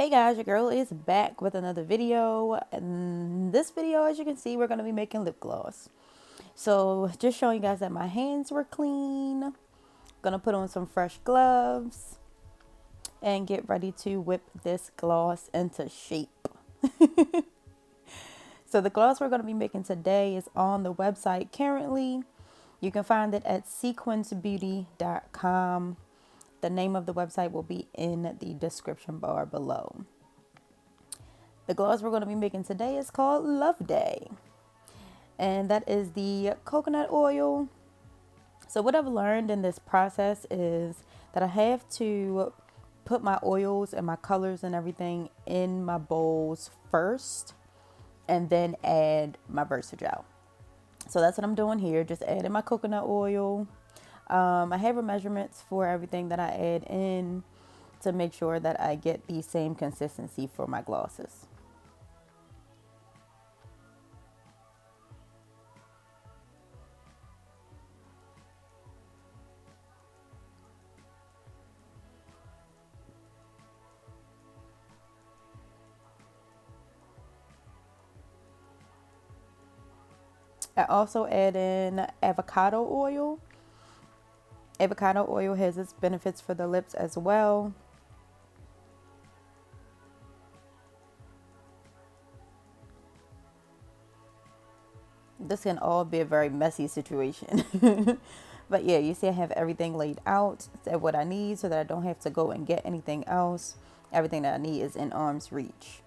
Hey guys, your girl is back with another video. And this video, as you can see, we're going to be making lip gloss. So just showing you guys that my hands were clean. Gonna put on some fresh gloves and get ready to whip this gloss into shape. So the gloss we're going to be making today is on the website currently. You can find it at CeQuinceBeauty.com. The name of the website will be in the description bar below. The gloss we're going to be making today is called Love Day. And that is the coconut oil. So what I've learned in this process is that I have to put my oils and my colors and everything in my bowls first and then add my Versagel. So that's what I'm doing here. Just adding my coconut oil. I have measurements for everything that I add in to make sure that I get the same consistency for my glosses. I also add in avocado oil. Avocado oil has its benefits for the lips as well. This can all be a very messy situation. But yeah, you see I have everything laid out, what I need so that I don't have to go and get anything else. Everything that I need is in arm's reach.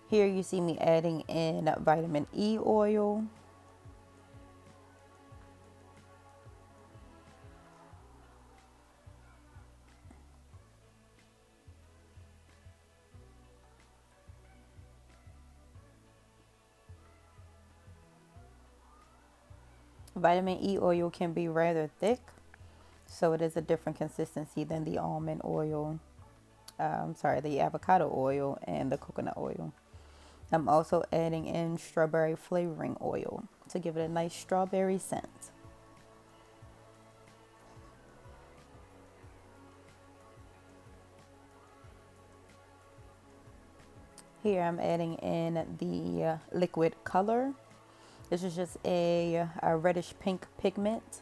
Here you see me adding in vitamin E oil. Vitamin E oil can be rather thick, so it is a different consistency than the almond oil. The avocado oil and the coconut oil. I'm also adding in strawberry flavoring oil to give it a nice strawberry scent. Here I'm adding in the liquid color. This is just a reddish pink pigment.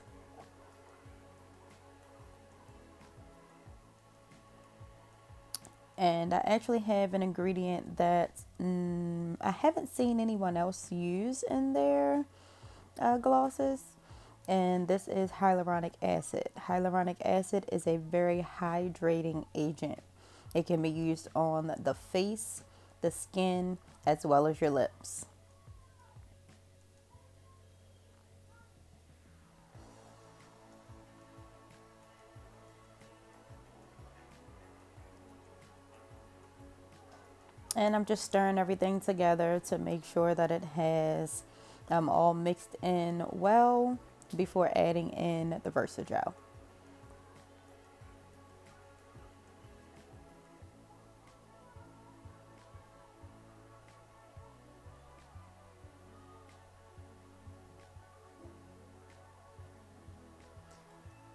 And I actually have an ingredient that I haven't seen anyone else use in their glosses. And this is hyaluronic acid. Hyaluronic acid is a very hydrating agent. It can be used on the face, the skin, as well as your lips. And I'm just stirring everything together to make sure that it has all mixed in well before adding in the Versagel.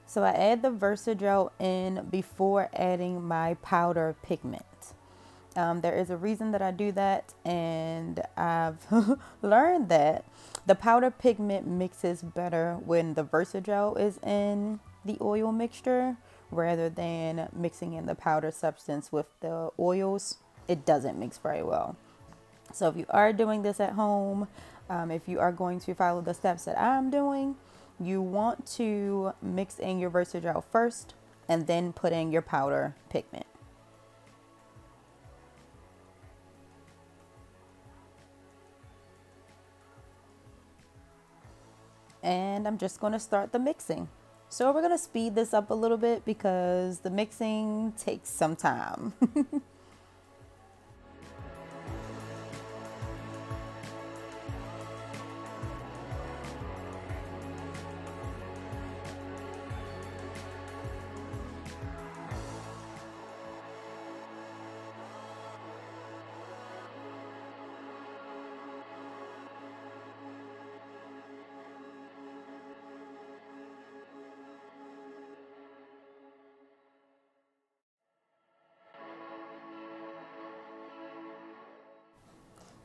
So I add the Versagel in before adding my powder pigment. There is a reason that I do that, and I've learned that the powder pigment mixes better when the Versagel is in the oil mixture rather than mixing in the powder substance with the oils. It doesn't mix very well. So if you are doing this at home, if you are going to follow the steps that I'm doing, you want to mix in your Versagel first and then put in your powder pigment. And I'm just going to start the mixing. So we're going to speed this up a little bit because the mixing takes some time.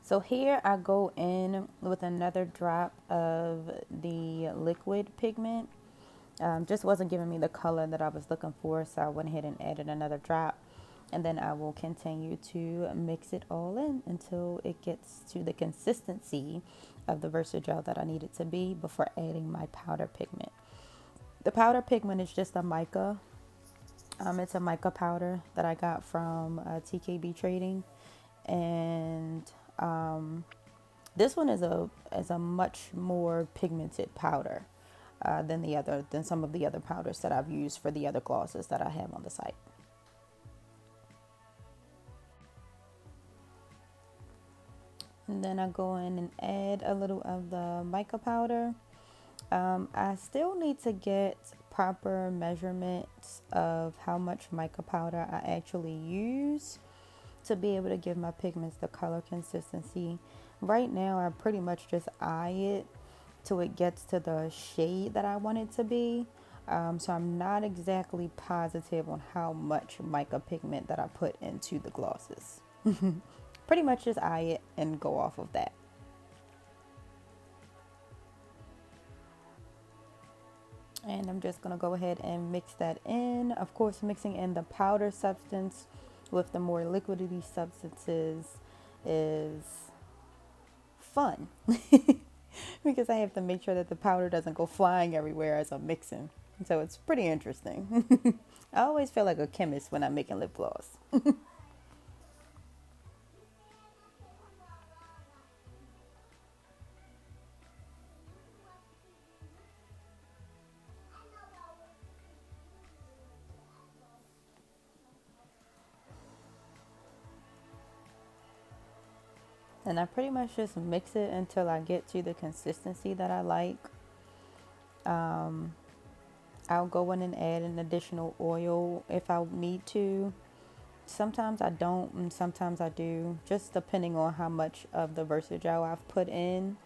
So here I go in with another drop of the liquid pigment. Just wasn't giving me the color that I was looking for, so I went ahead and added another drop. And then I will continue to mix it all in until it gets to the consistency of the Versagel that I need it to be before adding my powder pigment. The powder pigment is just a mica. It's a mica powder that I got from TKB Trading, and this one is a much more pigmented powder than some of the other powders that I've used for the other glosses that I have on the site. And then I go in and add a little of the mica powder. I still need to get proper measurements of how much mica powder I actually use to be able to give my pigments the color consistency. Right now, I pretty much just eye it till it gets to the shade that I want it to be. So I'm not exactly positive on how much mica pigment that I put into the glosses. Pretty much just eye it and go off of that. And I'm just gonna go ahead and mix that in. Of course, mixing in the powder substance with the more liquidy substances is fun because I have to make sure that the powder doesn't go flying everywhere as I'm mixing. So it's pretty interesting. I always feel like a chemist when I'm making lip gloss. And I pretty much just mix it until I get to the consistency that I like. I'll go in and add an additional oil if I need to. Sometimes I don't, and sometimes I do, just depending on how much of the Versagel I've put in.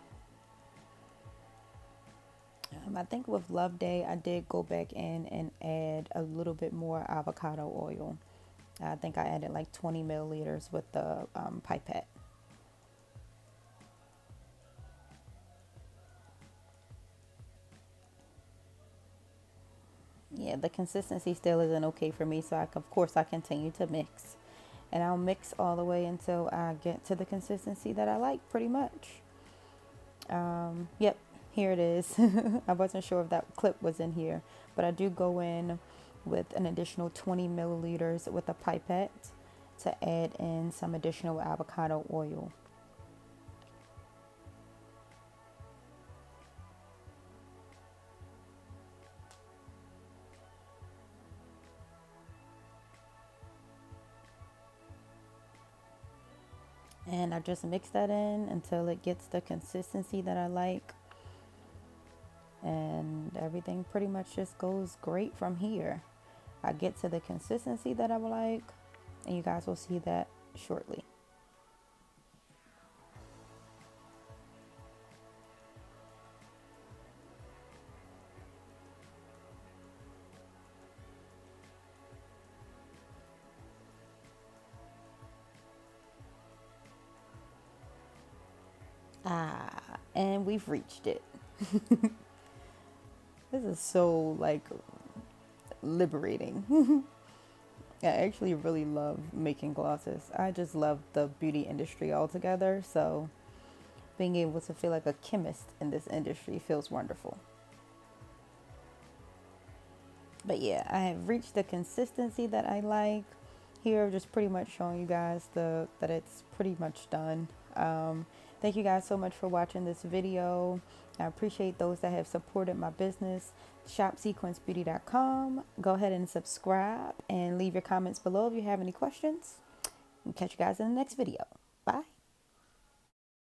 I think with Love Day, I did go back in and add a little bit more avocado oil. I think I added like 20 milliliters with the pipette. Yeah, the consistency still isn't okay for me, so of course I continue to mix. And I'll mix all the way until I get to the consistency that I like, pretty much. Yep, here it is. I wasn't sure if that clip was in here, but I do go in with an additional 20 milliliters with a pipette to add in some additional avocado oil. And I just mix that in until it gets the consistency that I like. And everything pretty much just goes great from here. I get to the consistency that I would like, and you guys will see that shortly. And we've reached it. This is so like liberating. I actually really love making glosses. I just love the beauty industry altogether. So being able to feel like a chemist in this industry feels wonderful. But yeah, I have reached the consistency that I like. Here, just pretty much showing you guys that it's pretty much done. Thank you guys so much for watching this video. I appreciate those that have supported my business. Shop CeQuinceBeauty.com. Go ahead and subscribe and leave your comments below if you have any questions. And catch you guys in the next video. Bye.